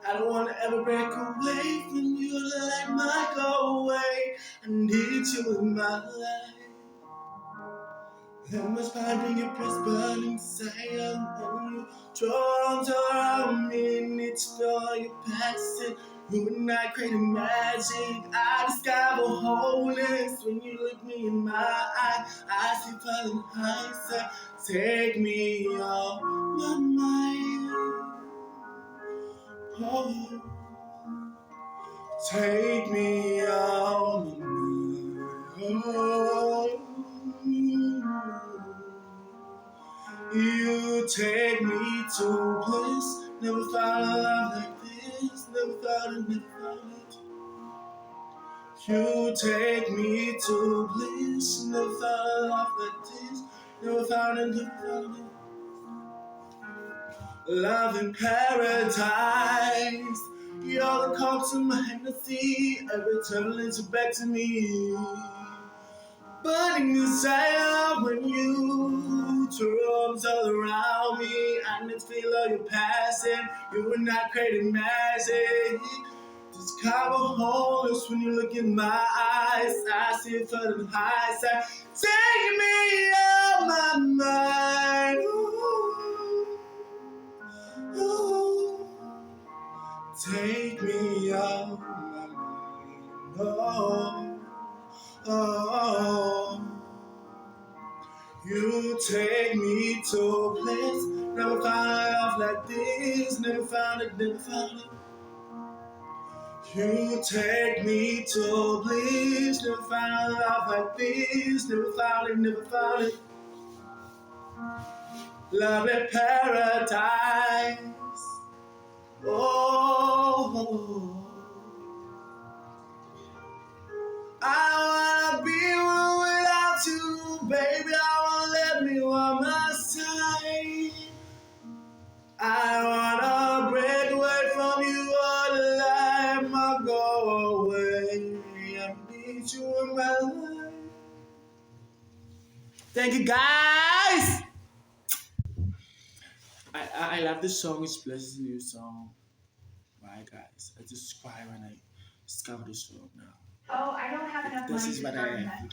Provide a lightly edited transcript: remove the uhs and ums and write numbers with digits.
I don't wanna ever break away from you. Let my go away. I need you in my life. There must find your press burning desire when you draw arms around me and it's for your passing. You and I creating magic. I discover wholeness when you look me in my eye. I see falling hindsight. Take me off my mind. Oh, take me off my mind. Oh. You take me to bliss. Never found a love like this. Never found it, never found it. You take me to bliss. Never found a love like this. Never found it, never found it. Love in paradise. You're the call to my Hennessy. Every turn leads you back to me. Burning desire when you throw arms all around me. I need to feel all your passing. You and I creating magic. Discover wholeness when you look in my eyes. I see it flooding high side. Take me out my mind. Ooh, ooh. Take me out my mind. Oh. Oh, you take me to a place. Never found a love like this. Never found it, never found it. You take me to bliss. Never found a love like this. Never found it, never found it. Love in paradise. Oh. I wanna be one without you, baby. I wanna let me on my side. I wanna break away from you all the life I go away. I need you in my life. Thank you, guys. I love this song. It's Bless's new song. Right, guys. I just cry when I discover this song now. Oh, I don't have enough This money is to what start I that. have.